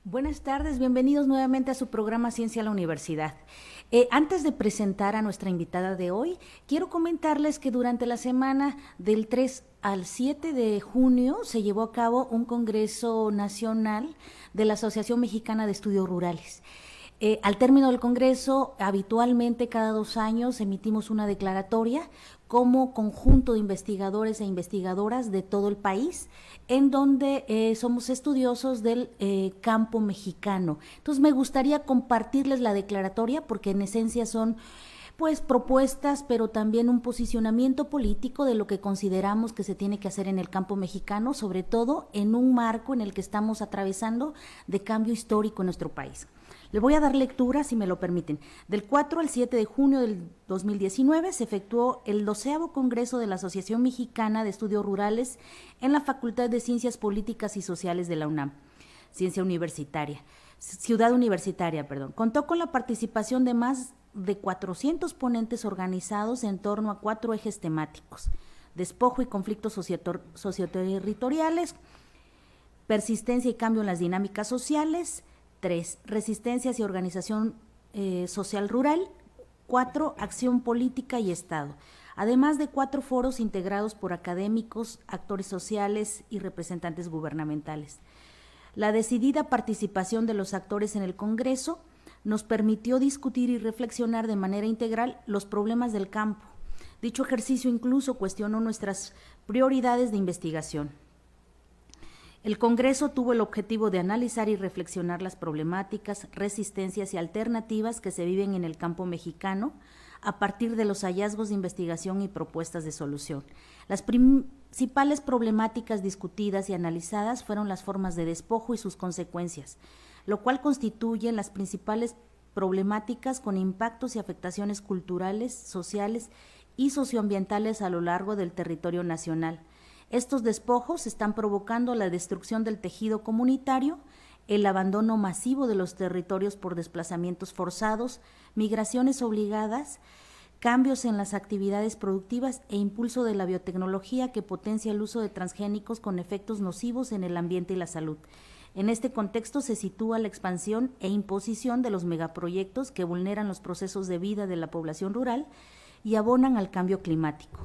Buenas tardes, bienvenidos nuevamente a su programa Ciencia a la Universidad. Antes de presentar a nuestra invitada de hoy, quiero comentarles que durante la semana del 3 al 7 de junio se llevó a cabo un Congreso Nacional de la Asociación Mexicana de Estudios Rurales. Al término del Congreso, habitualmente cada 2 años emitimos una declaratoria como conjunto de investigadores e investigadoras de todo el país, en donde somos estudiosos del campo mexicano. Entonces me gustaría compartirles la declaratoria porque en esencia son pues propuestas, pero también un posicionamiento político de lo que consideramos que se tiene que hacer en el campo mexicano, sobre todo en un marco en el que estamos atravesando de cambio histórico en nuestro país. Le voy a dar lectura, si me lo permiten. Del 4 al 7 de junio del 2019 se efectuó el 12º Congreso de la Asociación Mexicana de Estudios Rurales en la Facultad de Ciencias Políticas y Sociales de la UNAM, Ciudad Universitaria. Contó con la participación de más de 400 ponentes organizados en torno a 4 ejes temáticos: despojo y conflictos socioterritoriales, persistencia y cambio en las dinámicas sociales; 3, resistencias y organización social rural; 4, acción política y Estado, además de 4 foros integrados por académicos, actores sociales y representantes gubernamentales. La decidida participación de los actores en el Congreso nos permitió discutir y reflexionar de manera integral los problemas del campo. Dicho ejercicio incluso cuestionó nuestras prioridades de investigación. El Congreso tuvo el objetivo de analizar y reflexionar las problemáticas, resistencias y alternativas que se viven en el campo mexicano a partir de los hallazgos de investigación y propuestas de solución. Las principales problemáticas discutidas y analizadas fueron las formas de despojo y sus consecuencias, lo cual constituye las principales problemáticas con impactos y afectaciones culturales, sociales y socioambientales a lo largo del territorio nacional. Estos despojos están provocando la destrucción del tejido comunitario, el abandono masivo de los territorios por desplazamientos forzados, migraciones obligadas, cambios en las actividades productivas e impulso de la biotecnología que potencia el uso de transgénicos con efectos nocivos en el ambiente y la salud. En este contexto se sitúa la expansión e imposición de los megaproyectos que vulneran los procesos de vida de la población rural y abonan al cambio climático.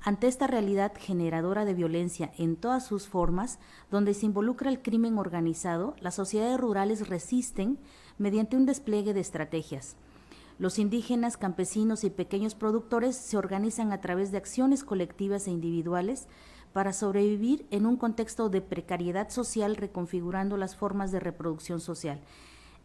Ante esta realidad generadora de violencia en todas sus formas, donde se involucra el crimen organizado, las sociedades rurales resisten mediante un despliegue de estrategias. Los indígenas, campesinos y pequeños productores se organizan a través de acciones colectivas e individuales para sobrevivir en un contexto de precariedad social, reconfigurando las formas de reproducción social.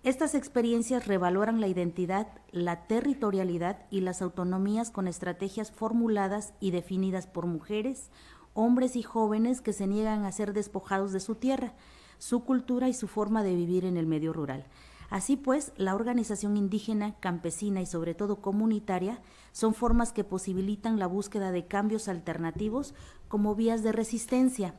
Estas experiencias revaloran la identidad, la territorialidad y las autonomías con estrategias formuladas y definidas por mujeres, hombres y jóvenes que se niegan a ser despojados de su tierra, su cultura y su forma de vivir en el medio rural. Así pues, la organización indígena, campesina y sobre todo comunitaria son formas que posibilitan la búsqueda de cambios alternativos como vías de resistencia.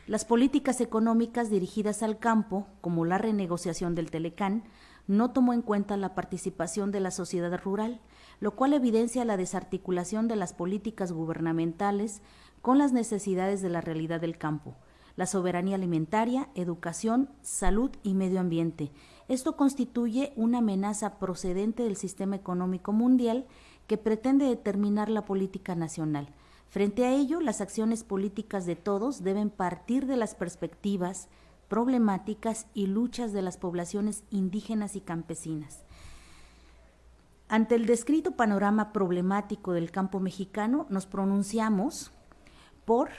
Las políticas económicas dirigidas al campo, como la renegociación del Telecán, no tomó en cuenta la participación de la sociedad rural, lo cual evidencia la desarticulación de las políticas gubernamentales con las necesidades de la realidad del campo, la soberanía alimentaria, educación, salud y medio ambiente. Esto constituye una amenaza procedente del sistema económico mundial que pretende determinar la política nacional. Frente a ello, las acciones políticas de todos deben partir de las perspectivas, problemáticas y luchas de las poblaciones indígenas y campesinas. Ante el descrito panorama problemático del campo mexicano, nos pronunciamos por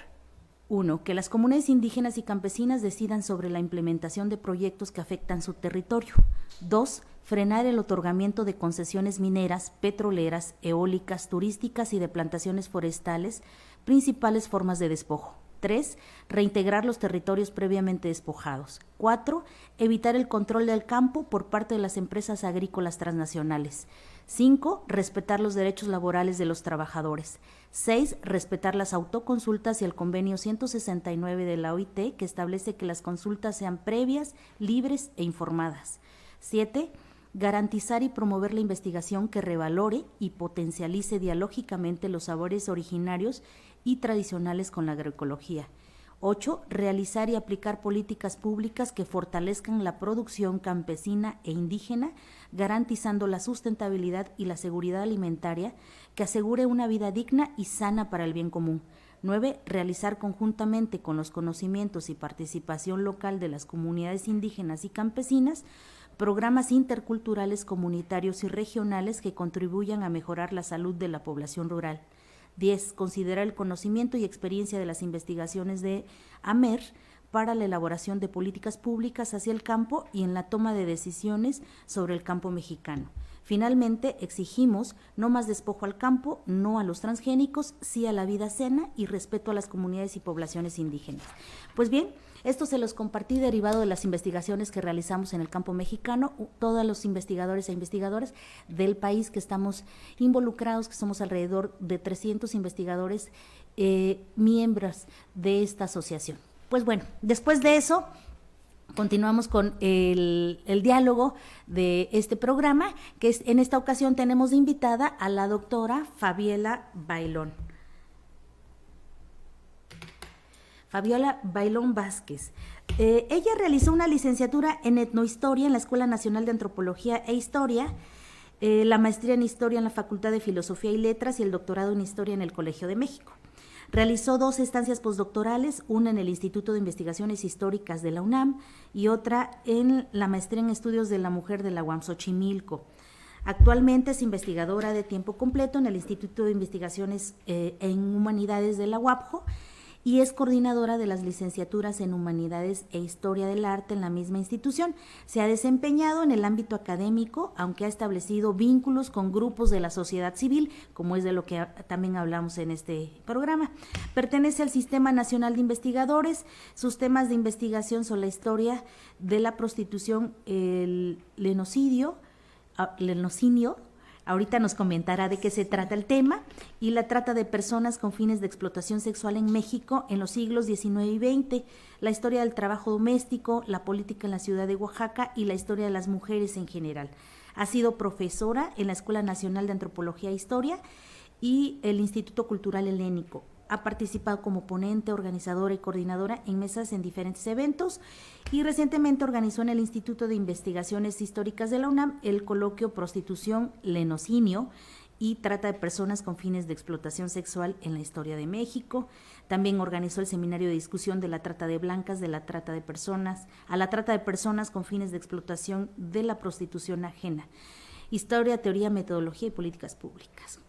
1. Que las comunidades indígenas y campesinas decidan sobre la implementación de proyectos que afectan su territorio. 2. Frenar el otorgamiento de concesiones mineras, petroleras, eólicas, turísticas y de plantaciones forestales, principales formas de despojo. 3. Reintegrar los territorios previamente despojados. 4. Evitar el control del campo por parte de las empresas agrícolas transnacionales. 5. Respetar los derechos laborales de los trabajadores. 6. Respetar las autoconsultas y el convenio 169 de la OIT, que establece que las consultas sean previas, libres e informadas. 7. Garantizar y promover la investigación que revalore y potencialice dialógicamente los sabores originarios y tradicionales con la agroecología. 8. Realizar y aplicar políticas públicas que fortalezcan la producción campesina e indígena, garantizando la sustentabilidad y la seguridad alimentaria que asegure una vida digna y sana para el bien común. 9. Realizar conjuntamente con los conocimientos y participación local de las comunidades indígenas y campesinas programas interculturales, comunitarios y regionales que contribuyan a mejorar la salud de la población rural. 10. Considerar el conocimiento y experiencia de las investigaciones de AMER para la elaboración de políticas públicas hacia el campo y en la toma de decisiones sobre el campo mexicano. Finalmente, exigimos no más despojo al campo, no a los transgénicos, sí a la vida sana y respeto a las comunidades y poblaciones indígenas. Pues bien, esto se los compartí derivado de las investigaciones que realizamos en el campo mexicano, todos los investigadores e investigadoras del país que estamos involucrados, que somos alrededor de 300 investigadores miembros de esta asociación. Pues bueno, después de eso continuamos con el diálogo de este programa, que es, en esta ocasión tenemos de invitada a la doctora Fabiola Bailón. Fabiola Bailón Vázquez. Ella realizó una licenciatura en etnohistoria en la Escuela Nacional de Antropología e Historia, la maestría en historia en la Facultad de Filosofía y Letras y el doctorado en historia en el Colegio de México. Realizó 2 estancias postdoctorales, una en el Instituto de Investigaciones Históricas de la UNAM y otra en la maestría en estudios de la mujer de la UAM Xochimilco. Actualmente es investigadora de tiempo completo en el Instituto de Investigaciones en Humanidades de la UAPJO y es coordinadora de las licenciaturas en Humanidades e Historia del Arte en la misma institución. Se ha desempeñado en el ámbito académico, aunque ha establecido vínculos con grupos de la sociedad civil, como es de lo que también hablamos en este programa. Pertenece al Sistema Nacional de Investigadores. Sus temas de investigación son la historia de la prostitución, el lenocinio, ahorita nos comentará de qué se trata el tema, y la trata de personas con fines de explotación sexual en México en los siglos XIX y XX, la historia del trabajo doméstico, la política en la ciudad de Oaxaca y la historia de las mujeres en general. Ha sido profesora en la Escuela Nacional de Antropología e Historia y el Instituto Cultural Helénico. Ha participado como ponente, organizadora y coordinadora en mesas en diferentes eventos y recientemente organizó en el Instituto de Investigaciones Históricas de la UNAM el coloquio Prostitución, Lenocinio y Trata de Personas con Fines de Explotación Sexual en la Historia de México. También organizó el seminario de discusión de la trata de blancas, de la trata de personas, a la trata de personas con fines de explotación de la prostitución ajena. Historia, teoría, metodología y políticas públicas.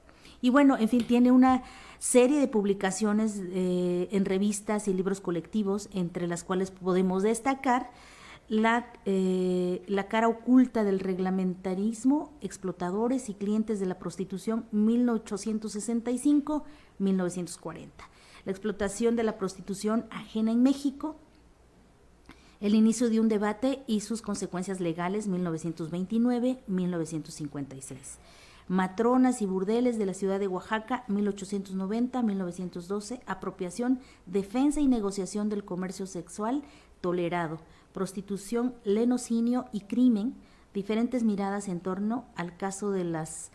Y bueno, en fin, tiene una serie de publicaciones en revistas y libros colectivos, entre las cuales podemos destacar la cara oculta del reglamentarismo, explotadores y clientes de la prostitución 1865-1940, la explotación de la prostitución ajena en México, el inicio de un debate y sus consecuencias legales 1929-1956. Matronas y burdeles de la ciudad de Oaxaca, 1890-1912, apropiación, defensa y negociación del comercio sexual tolerado, prostitución, lenocinio y crimen, diferentes miradas en torno al caso de las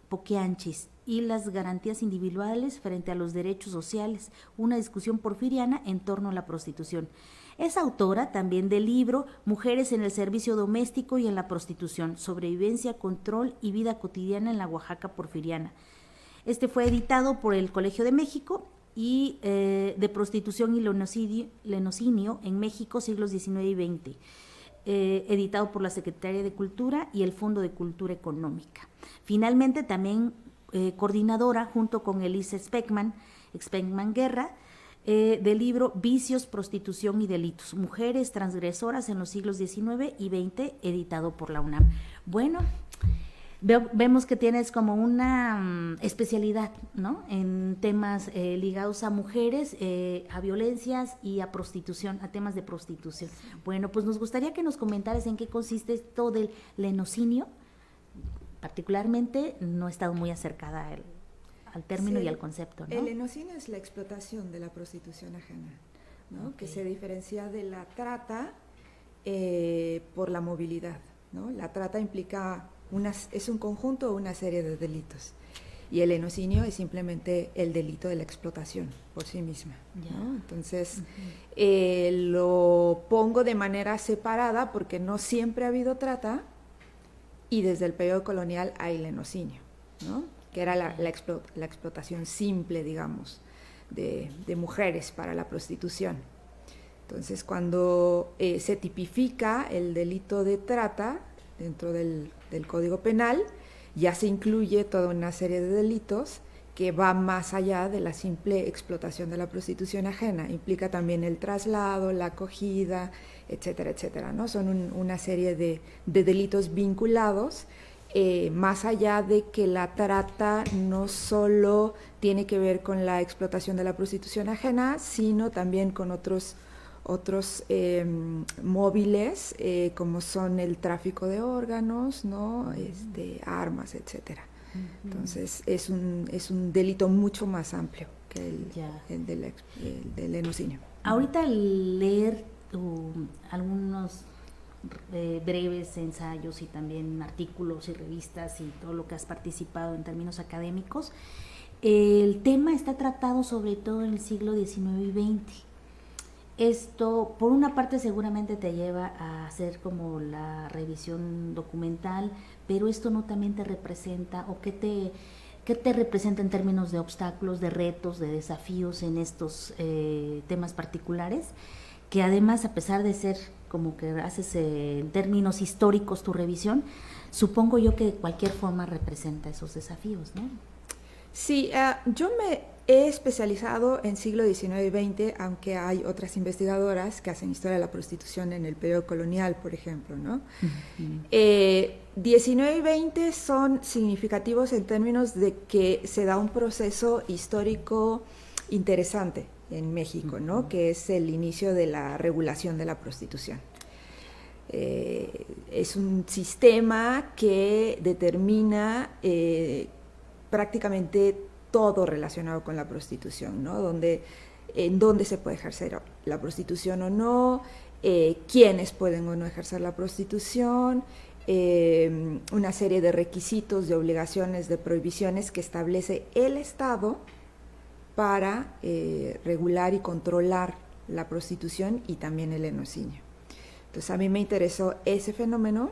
poquianchis y las garantías individuales frente a los derechos sociales, una discusión porfiriana en torno a la prostitución. Es autora también del libro Mujeres en el servicio doméstico y en la prostitución, sobrevivencia, control y vida cotidiana en la Oaxaca porfiriana. Este fue editado por el Colegio de México y de prostitución y lenocinio en México, siglos XIX y XX, editado por la Secretaría de Cultura y el Fondo de Cultura Económica. Finalmente, también coordinadora, junto con Elise Speckman Guerra, del libro Vicios, Prostitución y Delitos, Mujeres Transgresoras en los siglos XIX y XX, editado por la UNAM. Bueno, vemos que tienes como una especialidad, ¿no?, en temas ligados a mujeres, a violencias y a prostitución, a temas de prostitución. Bueno, pues nos gustaría que nos comentaras en qué consiste esto del lenocinio. Particularmente no he estado muy acercada al término, sí, y al concepto, ¿no? El lenocinio es la explotación de la prostitución ajena, ¿no? Okay. Que se diferencia de la trata por la movilidad, ¿no? La trata implica es un conjunto o una serie de delitos. y el lenocinio es simplemente el delito de la explotación por sí misma, ¿no? Entonces, lo pongo de manera separada porque no siempre ha habido trata y desde el periodo colonial hay lenocinio, ¿no? Que era la explotación simple, digamos, de mujeres para la prostitución. Entonces, cuando se tipifica el delito de trata dentro del Código Penal, ya se incluye toda una serie de delitos que va más allá de la simple explotación de la prostitución ajena. Implica también el traslado, la acogida, etcétera, etcétera, ¿no? Son una serie de delitos vinculados, más allá de que la trata no solo tiene que ver con la explotación de la prostitución ajena, sino también con otros móviles, como son el tráfico de órganos, ¿no? Armas, etcétera. Entonces es un delito mucho más amplio que el del lenocinio. Ahorita al leer algunos breves ensayos y también artículos y revistas y todo lo que has participado en términos académicos, el tema está tratado sobre todo en el siglo XIX y XX. Esto, por una parte, seguramente te lleva a hacer como la revisión documental, pero esto no también te representa, o qué te representa en términos de obstáculos, de retos, de desafíos en estos temas particulares, que además, a pesar de ser como que haces en términos históricos tu revisión, supongo yo que de cualquier forma representa esos desafíos, ¿no? Sí, yo me he especializado en siglo XIX y XX, aunque hay otras investigadoras que hacen historia de la prostitución en el periodo colonial, por ejemplo, ¿no? XIX y XX son significativos en términos de que se da un proceso histórico interesante en México, ¿no? Que es el inicio de la regulación de la prostitución. Es un sistema que determina prácticamente todo relacionado con la prostitución, ¿no? En dónde se puede ejercer la prostitución o no, quiénes pueden o no ejercer la prostitución, una serie de requisitos, de obligaciones, de prohibiciones que establece el Estado para regular y controlar la prostitución y también el lenocinio. Entonces a mí me interesó ese fenómeno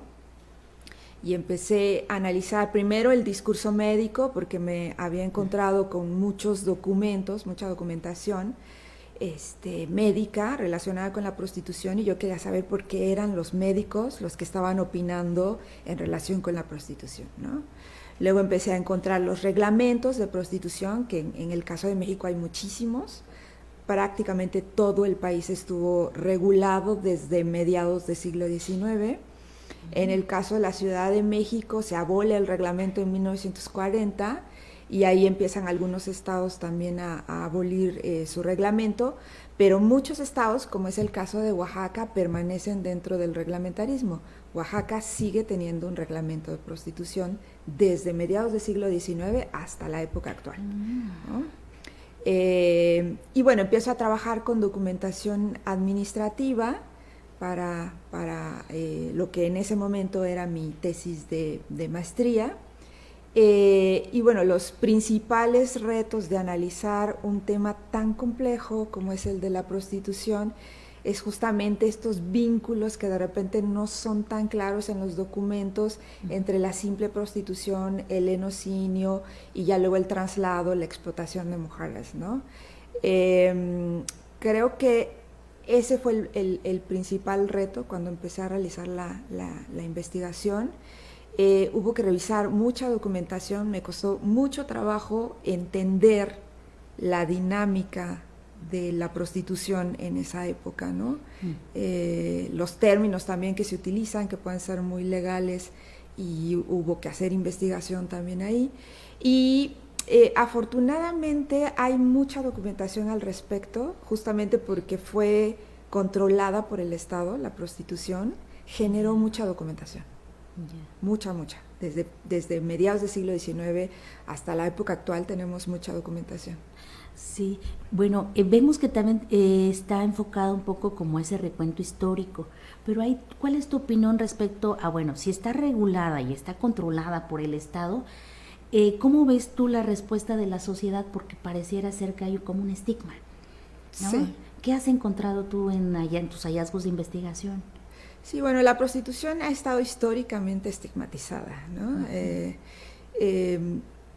y empecé a analizar primero el discurso médico, porque me había encontrado con muchos documentos, mucha documentación médica relacionada con la prostitución, y yo quería saber por qué eran los médicos los que estaban opinando en relación con la prostitución, ¿no? Luego empecé a encontrar los reglamentos de prostitución, que en el caso de México hay muchísimos. Prácticamente todo el país estuvo regulado desde mediados del siglo XIX. En el caso de la Ciudad de México se abole el reglamento en 1940 y ahí empiezan algunos estados también a abolir su reglamento, pero muchos estados, como es el caso de Oaxaca, permanecen dentro del reglamentarismo. Oaxaca sigue teniendo un reglamento de prostitución desde mediados del siglo XIX hasta la época actual, ¿no? Y bueno, empiezo a trabajar con documentación administrativa para lo que en ese momento era mi tesis de maestría. Y bueno, los principales retos de analizar un tema tan complejo como es el de la prostitución es justamente estos vínculos que de repente no son tan claros en los documentos entre la simple prostitución, el lenocinio y ya luego el traslado, la explotación de mujeres, ¿no? Creo que ese fue el principal reto cuando empecé a realizar la investigación. Hubo que revisar mucha documentación, me costó mucho trabajo entender la dinámica de la prostitución en esa época, ¿no? Los términos también que se utilizan, que pueden ser muy legales, y hubo que hacer investigación también ahí. Y afortunadamente hay mucha documentación al respecto, justamente porque fue controlada por el Estado, la prostitución, generó mucha documentación. Mucha. Desde mediados del siglo XIX hasta la época actual tenemos mucha documentación. Sí, bueno, vemos que también está enfocado un poco como ese recuento histórico, pero ¿cuál es tu opinión respecto a, bueno, si está regulada y está controlada por el Estado, ¿Cómo ves tú la respuesta de la sociedad? Porque pareciera ser que hay como un estigma, ¿no? Sí. ¿Qué has encontrado tú en tus hallazgos de investigación? Sí, bueno, la prostitución ha estado históricamente estigmatizada, ¿no?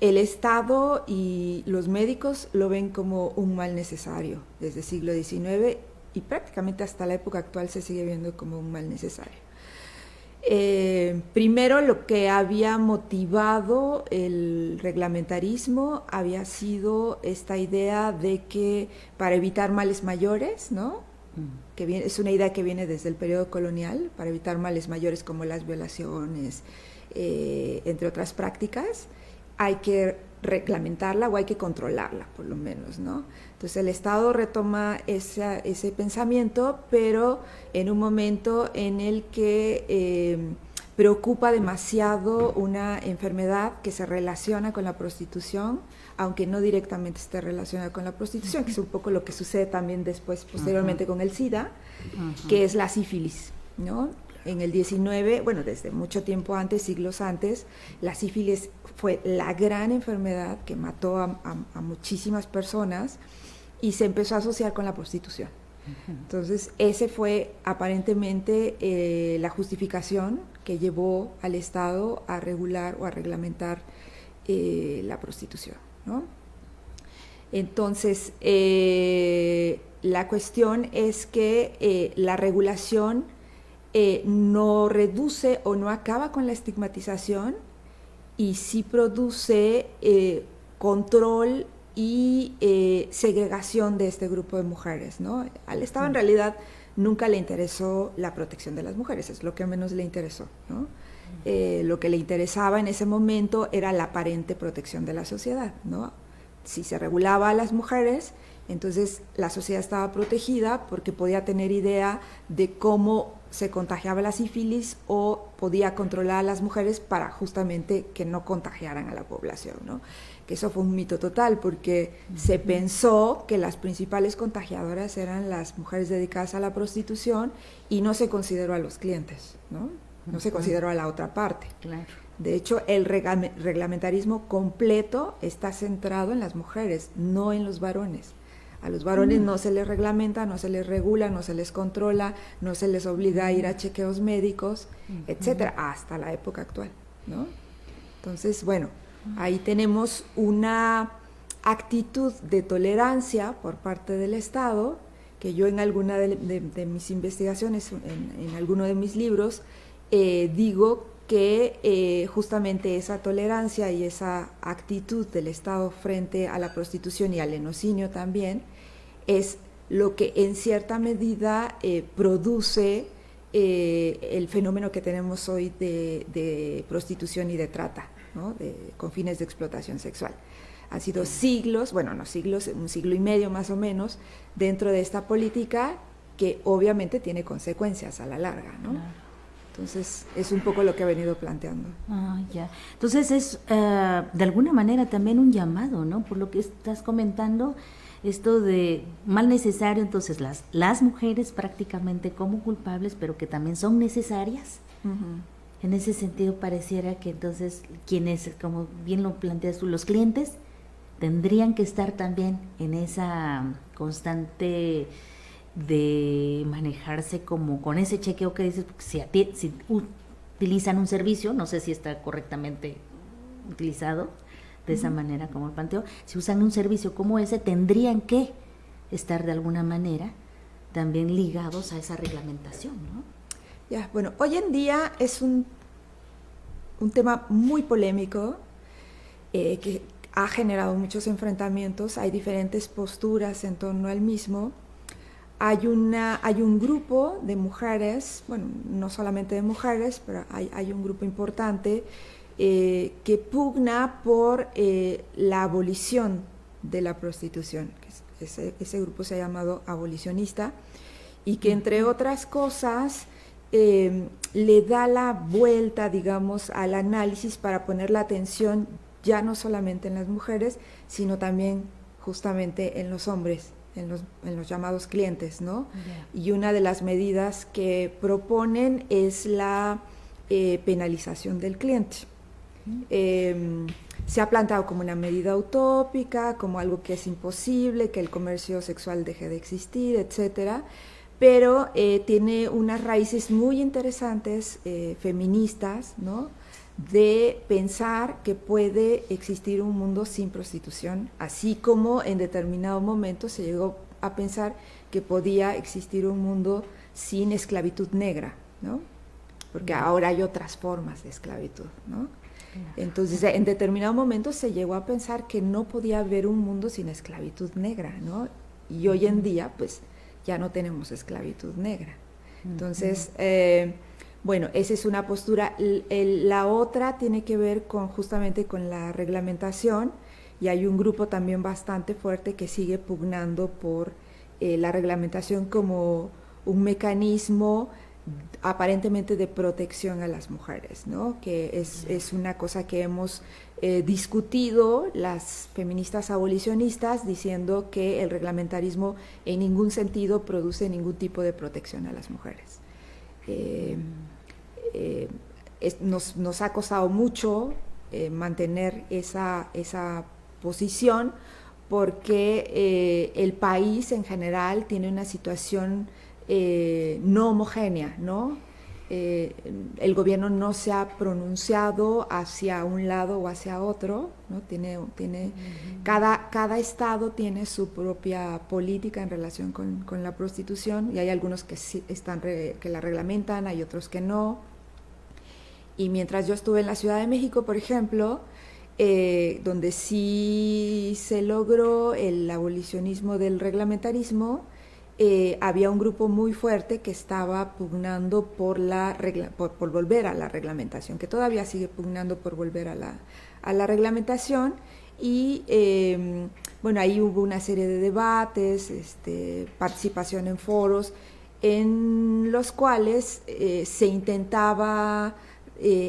El Estado y los médicos lo ven como un mal necesario desde el siglo XIX y prácticamente hasta la época actual se sigue viendo como un mal necesario. Primero, lo que había motivado el reglamentarismo había sido esta idea de que para evitar males mayores, ¿no? Que es una idea que viene desde el periodo colonial, para evitar males mayores como las violaciones, entre otras prácticas, hay que reglamentarla o hay que controlarla, por lo menos, ¿no? Entonces el Estado retoma ese pensamiento, pero en un momento en el que preocupa demasiado una enfermedad que se relaciona con la prostitución, aunque no directamente esté relacionada con la prostitución, que es un poco lo que sucede también después, posteriormente, con el SIDA, que es la sífilis, ¿no? En el 19, bueno, desde mucho tiempo antes, siglos antes, la sífilis fue la gran enfermedad que mató a muchísimas personas y se empezó a asociar con la prostitución. Entonces, ese fue aparentemente la justificación que llevó al Estado a regular o a reglamentar la prostitución, ¿no? Entonces, la cuestión es que la regulación no reduce o no acaba con la estigmatización y sí produce control y segregación de este grupo de mujeres, ¿no? Al Estado en realidad nunca le interesó la protección de las mujeres, es lo que menos le interesó, ¿no? Lo que le interesaba en ese momento era la aparente protección de la sociedad, ¿no? Si se regulaba a las mujeres, entonces la sociedad estaba protegida porque podía tener idea de cómo se contagiaba la sífilis o podía controlar a las mujeres para justamente que no contagiaran a la población, ¿no? Que eso fue un mito total porque se pensó que las principales contagiadoras eran las mujeres dedicadas a la prostitución y no se consideró a los clientes, ¿no? No se consideró a la otra parte. Claro. De hecho, el reglamentarismo completo está centrado en las mujeres, no en los varones. A los varones no se les reglamenta, no se les regula, no se les controla, no se les obliga a ir a chequeos médicos, etcétera, hasta la época actual, ¿no? Entonces, bueno, ahí tenemos una actitud de tolerancia por parte del Estado, que yo en alguna de mis investigaciones, en alguno de mis libros, digo que justamente esa tolerancia y esa actitud del Estado frente a la prostitución y al lenocinio también es lo que en cierta medida produce el fenómeno que tenemos hoy de prostitución y de trata, ¿no? Con fines de explotación sexual. Han sido siglos, bueno, no siglos, un siglo y medio más o menos, dentro de esta política que obviamente tiene consecuencias a la larga, ¿no? Claro. Entonces, es un poco lo que ha venido planteando. Ah, ya. Entonces, es de alguna manera también un llamado, ¿no? Por lo que estás comentando, esto de mal necesario, entonces las mujeres prácticamente como culpables, pero que también son necesarias. En ese sentido, pareciera que entonces quienes, como bien lo planteas tú, los clientes, tendrían que estar también en esa constante de manejarse como con ese chequeo que dices, porque si utilizan un servicio, no sé si está correctamente utilizado de esa manera como el planteo, si usan un servicio como ese, tendrían que estar de alguna manera también ligados a esa reglamentación, ¿no? Ya, bueno, hoy en día es un tema muy polémico que ha generado muchos enfrentamientos, hay diferentes posturas en torno al mismo. Hay un grupo de mujeres, bueno, no solamente de mujeres, pero hay un grupo importante que pugna por la abolición de la prostitución. Ese grupo se ha llamado abolicionista y que, entre otras cosas, le da la vuelta, digamos, al análisis para poner la atención ya no solamente en las mujeres, sino también justamente en los hombres. En los llamados clientes, ¿no? Yeah. Y una de las medidas que proponen es la penalización del cliente. se ha planteado como una medida utópica, como algo que es imposible, que el comercio sexual deje de existir, etcétera, pero tiene unas raíces muy interesantes, feministas, ¿no?, de pensar que puede existir un mundo sin prostitución, así como en determinado momento se llegó a pensar que podía existir un mundo sin esclavitud negra, ¿no? Porque ahora hay otras formas de esclavitud, ¿no? Entonces, en determinado momento se llegó a pensar que no podía haber un mundo sin esclavitud negra, ¿no? Y hoy en día, pues, ya no tenemos esclavitud negra. Entonces, bueno, esa es una postura. La otra tiene que ver justamente con la reglamentación, y hay un grupo también bastante fuerte que sigue pugnando por la reglamentación como un mecanismo aparentemente de protección a las mujeres, ¿no? Que es una cosa que hemos discutido las feministas abolicionistas, diciendo que el reglamentarismo en ningún sentido produce ningún tipo de protección a las mujeres. Nos ha costado mucho mantener esa posición, porque el país en general tiene una situación no homogénea, ¿no? El gobierno no se ha pronunciado hacia un lado o hacia otro, ¿no? Cada estado tiene su propia política en relación con la prostitución, y hay algunos que sí que la reglamentan, hay otros que no. Y mientras yo estuve en la Ciudad de México, por ejemplo, donde sí se logró el abolicionismo del reglamentarismo, había un grupo muy fuerte que estaba pugnando por volver a la reglamentación, que todavía sigue pugnando por volver a la reglamentación, y bueno, ahí hubo una serie de debates, participación en foros, en los cuales se intentaba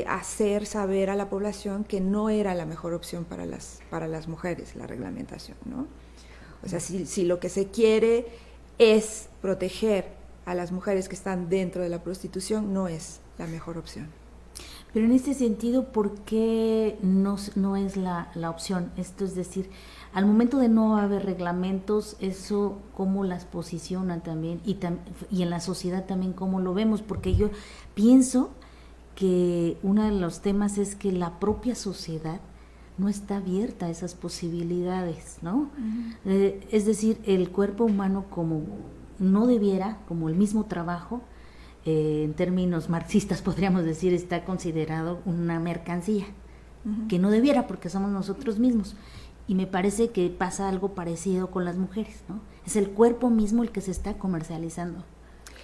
hacer saber a la población que no era la mejor opción para las mujeres la reglamentación, ¿no? O sea, si lo que se quiere es proteger a las mujeres que están dentro de la prostitución, no es la mejor opción. Pero en este sentido, ¿por qué no es la opción? Esto es decir, al momento de no haber reglamentos, eso cómo las posicionan también, y en la sociedad también cómo lo vemos, porque yo pienso que uno de los temas es que la propia sociedad no está abierta a esas posibilidades, ¿no? Es decir, el cuerpo humano como no debiera, como el mismo trabajo, en términos marxistas podríamos decir, está considerado una mercancía, que no debiera, porque somos nosotros mismos. Y me parece que pasa algo parecido con las mujeres, ¿no? Es el cuerpo mismo el que se está comercializando.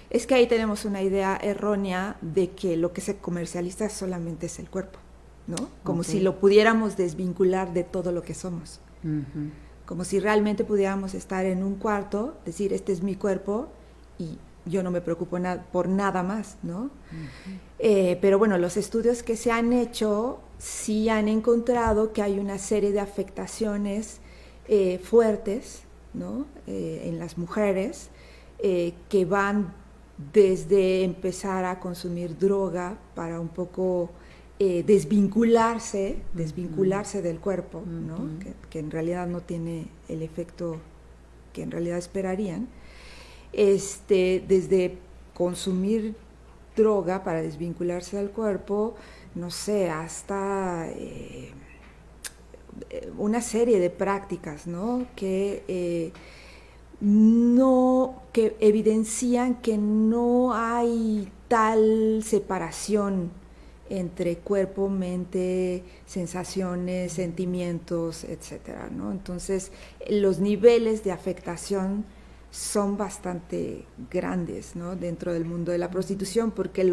Es que ahí tenemos una idea errónea de que lo que se comercializa solamente es el cuerpo, ¿no? Como si lo pudiéramos desvincular de todo lo que somos. Como si realmente pudiéramos estar en un cuarto, decir, este es mi cuerpo y yo no me preocupo por nada más, ¿no? Pero bueno, los estudios que se han hecho sí han encontrado que hay una serie de afectaciones fuertes, ¿no? En las mujeres, que van desde empezar a consumir droga para un poco desvincularse del cuerpo, ¿no? Que en realidad no tiene el efecto que en realidad esperarían, desde consumir droga para desvincularse del cuerpo, no sé, hasta una serie de prácticas, ¿no? Que evidencian que no hay tal separación entre cuerpo, mente, sensaciones, sentimientos, etcétera, ¿no? Entonces, los niveles de afectación son bastante grandes, ¿no? Dentro del mundo de la prostitución, porque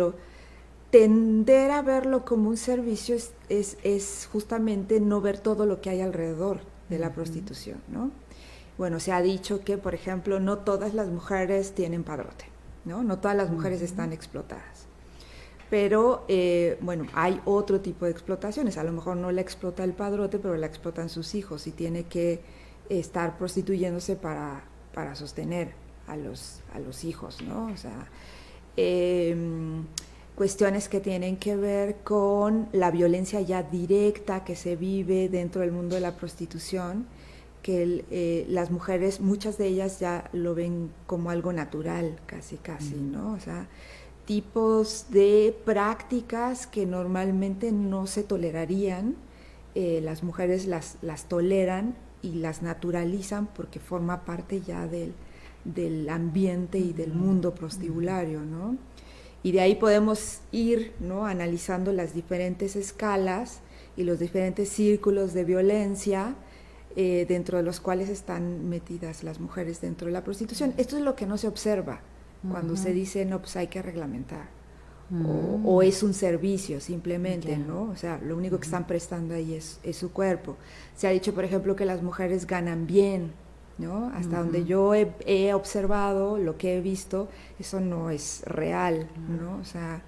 tender a verlo como un servicio es justamente no ver todo lo que hay alrededor de la prostitución, ¿no? Bueno, se ha dicho que, por ejemplo, no todas las mujeres tienen padrote, ¿no? No todas las mujeres están explotadas. Pero, bueno, hay otro tipo de explotaciones. A lo mejor no la explota el padrote, pero la explotan sus hijos y tiene que estar prostituyéndose para sostener a los hijos, ¿no? O sea, cuestiones que tienen que ver con la violencia ya directa que se vive dentro del mundo de la prostitución, que las mujeres, muchas de ellas ya lo ven como algo natural, casi, ¿no? O sea, tipos de prácticas que normalmente no se tolerarían, las mujeres las toleran y las naturalizan porque forma parte ya del ambiente y del mundo prostibulario, ¿no? Y de ahí podemos ir, ¿no?, analizando las diferentes escalas y los diferentes círculos de violencia dentro de los cuales están metidas las mujeres dentro de la prostitución. Esto es lo que no se observa cuando se dice, no, pues hay que reglamentar, o es un servicio simplemente, ¿no? O sea, lo único que están prestando ahí es su cuerpo. Se ha dicho, por ejemplo, que las mujeres ganan bien, ¿no? Hasta donde yo he observado, lo que he visto, eso no es real, ¿no? O sea,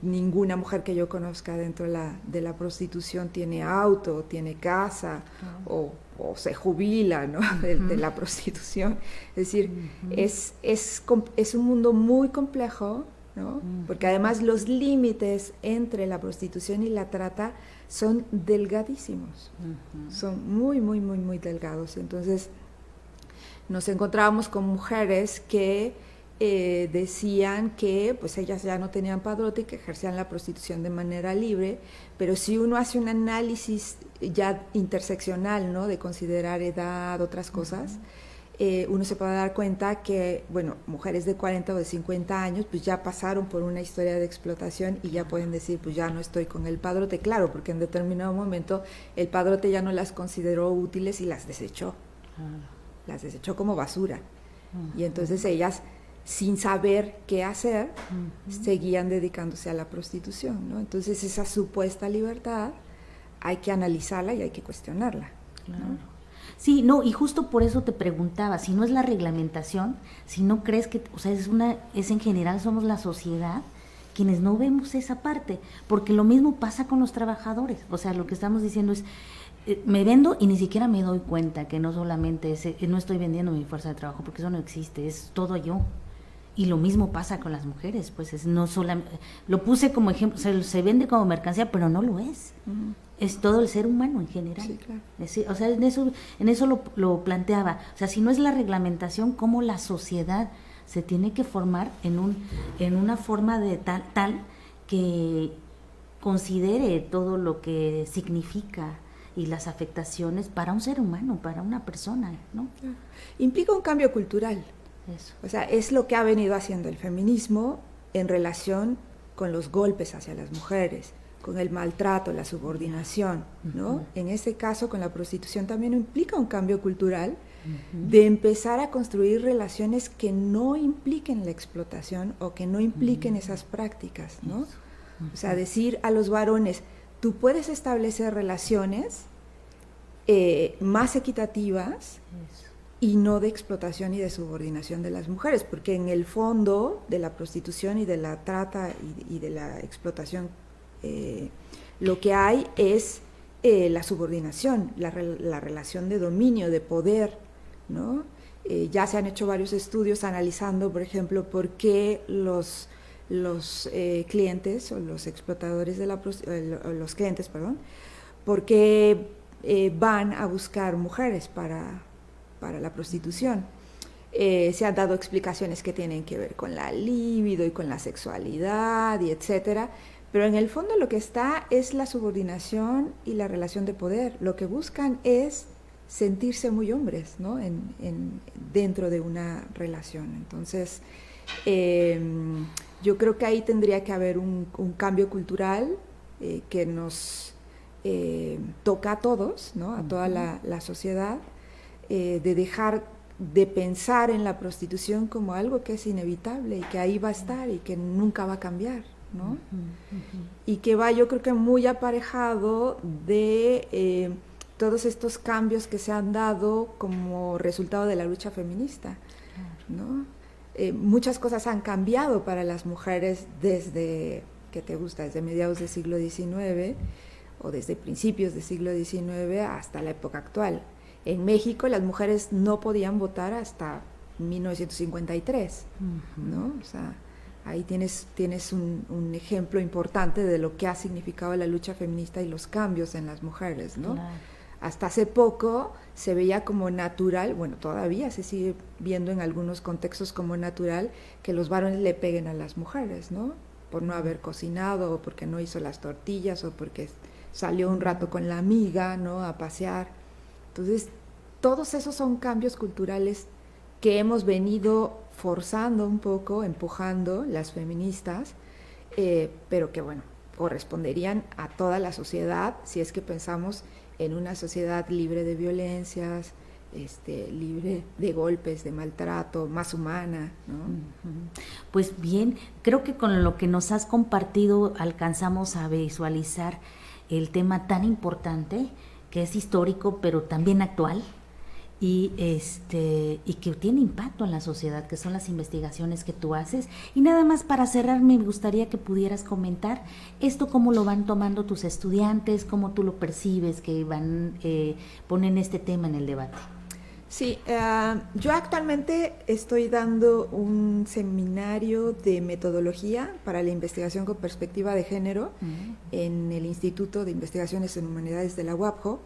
ninguna mujer que yo conozca dentro de la prostitución tiene auto, tiene casa, o se jubila, ¿no?, de la prostitución. Es decir, es un mundo muy complejo, ¿no? Porque además los límites entre la prostitución y la trata son delgadísimos, son muy, muy, muy, muy delgados. Entonces, nos encontrábamos con mujeres que decían que pues ellas ya no tenían padrote y que ejercían la prostitución de manera libre, pero si uno hace un análisis ya interseccional, ¿no?, de considerar edad, otras cosas, uno se puede dar cuenta que, bueno, mujeres de 40 o de 50 años pues ya pasaron por una historia de explotación y ya pueden decir, pues ya no estoy con el padrote, claro, porque en determinado momento el padrote ya no las consideró útiles y las desechó. Las desechó como basura. Y entonces ellas, sin saber qué hacer, seguían dedicándose a la prostitución, ¿no? Entonces esa supuesta libertad hay que analizarla y hay que cuestionarla, ¿no? Sí, no, y justo por eso te preguntaba, si no es la reglamentación, si no crees que, o sea, es en general somos la sociedad quienes no vemos esa parte, porque lo mismo pasa con los trabajadores, o sea, lo que estamos diciendo es, me vendo y ni siquiera me doy cuenta que no solamente no estoy vendiendo mi fuerza de trabajo, porque eso no existe, es todo yo. Y lo mismo pasa con las mujeres, pues es no solamente, lo puse como ejemplo, se vende como mercancía, pero no lo es. Es todo el ser humano en general. Sí, claro. O sea, en eso lo planteaba. O sea, si no es la reglamentación, ¿cómo la sociedad se tiene que formar en una forma de tal que considere todo lo que significa y las afectaciones para un ser humano, para una persona, ¿no? Implica un cambio cultural. Eso. O sea, es lo que ha venido haciendo el feminismo en relación con los golpes hacia las mujeres, con el maltrato, la subordinación, ¿no? En este caso, con la prostitución también implica un cambio cultural de empezar a construir relaciones que no impliquen la explotación o que no impliquen esas prácticas, ¿no? O sea, decir a los varones, tú puedes establecer relaciones más equitativas y no de explotación y de subordinación de las mujeres, porque en el fondo de la prostitución y de la trata y de la explotación lo que hay es la subordinación, la relación de dominio, de poder, ¿no? Ya se han hecho varios estudios analizando, por ejemplo, por qué los clientes o los explotadores de los clientes, perdón, porque van a buscar mujeres para la prostitución. Se han dado explicaciones que tienen que ver con la libido y con la sexualidad y etcétera, pero en el fondo lo que está es la subordinación y la relación de poder. Lo que buscan es sentirse muy hombres, ¿no? Dentro de una relación. Entonces, yo creo que ahí tendría que haber un cambio cultural que nos toca a todos, ¿no? A toda la sociedad, de dejar de pensar en la prostitución como algo que es inevitable y que ahí va a estar y que nunca va a cambiar, ¿no? Y que va, yo creo que muy aparejado de todos estos cambios que se han dado como resultado de la lucha feminista, ¿no? Muchas cosas han cambiado para las mujeres desde, ¿qué te gusta?, desde mediados del siglo XIX o desde principios del siglo XIX hasta la época actual. En México las mujeres no podían votar hasta 1953, ¿no? O sea, Ahí tienes un ejemplo importante de lo que ha significado la lucha feminista y los cambios en las mujeres, ¿no? Claro. Hasta hace poco se veía como natural, bueno, todavía se sigue viendo en algunos contextos como natural que los varones le peguen a las mujeres, ¿no? Por no haber cocinado, o porque no hizo las tortillas, o porque salió un rato con la amiga, ¿no? A pasear. Entonces, todos esos son cambios culturales que hemos venido forzando un poco, empujando las feministas, pero que, bueno, corresponderían a toda la sociedad si es que pensamos en una sociedad libre de violencias, libre de golpes, de maltrato, más humana, ¿no? Pues bien, creo que con lo que nos has compartido alcanzamos a visualizar el tema tan importante que es histórico pero también actual y que tiene impacto en la sociedad, que son las investigaciones que tú haces. Y nada más para cerrar, me gustaría que pudieras comentar esto, cómo lo van tomando tus estudiantes, cómo tú lo percibes, que ponen este tema en el debate. Sí, yo actualmente estoy dando un seminario de metodología para la investigación con perspectiva de género en el Instituto de Investigaciones en Humanidades de la UAPJO,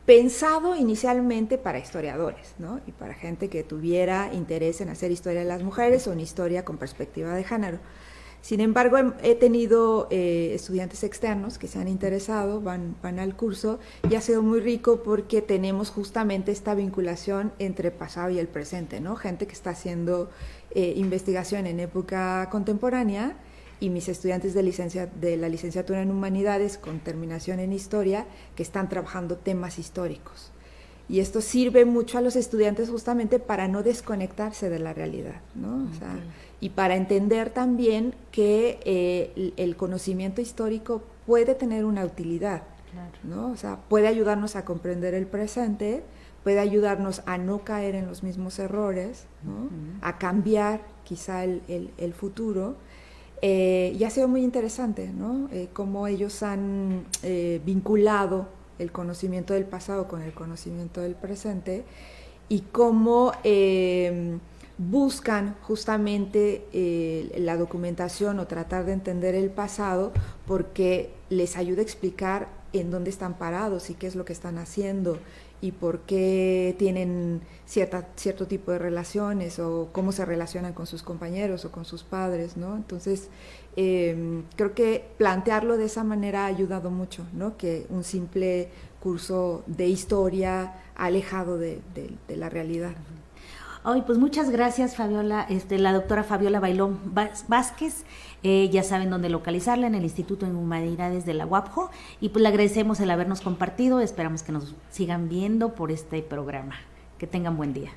pensado inicialmente para historiadores, ¿no? Y para gente que tuviera interés en hacer historia de las mujeres o en historia con perspectiva de género. Sin embargo, he tenido estudiantes externos que se han interesado, van al curso, y ha sido muy rico porque tenemos justamente esta vinculación entre pasado y el presente, ¿no? Gente que está haciendo investigación en época contemporánea, y mis estudiantes de la licenciatura en Humanidades con terminación en Historia, que están trabajando temas históricos. Y esto sirve mucho a los estudiantes justamente para no desconectarse de la realidad, ¿no? O sea, y para entender también que el conocimiento histórico puede tener una utilidad, ¿no? O sea, puede ayudarnos a comprender el presente, puede ayudarnos a no caer en los mismos errores, ¿no? A cambiar quizá el futuro. Y ha sido muy interesante, ¿no? Cómo ellos han vinculado el conocimiento del pasado con el conocimiento del presente, y cómo buscan justamente la documentación o tratar de entender el pasado porque les ayuda a explicar en dónde están parados y qué es lo que están haciendo y por qué tienen cierto tipo de relaciones, o cómo se relacionan con sus compañeros o con sus padres, ¿no? Entonces, creo que plantearlo de esa manera ha ayudado mucho, ¿no? Que un simple curso de historia alejado de la realidad. Ay, pues muchas gracias, Fabiola, la doctora Fabiola Bailón Vázquez. Ya saben dónde localizarla, en el Instituto en Humanidades de la UAPJO, y pues le agradecemos el habernos compartido. Esperamos que nos sigan viendo por este programa. Que tengan buen día.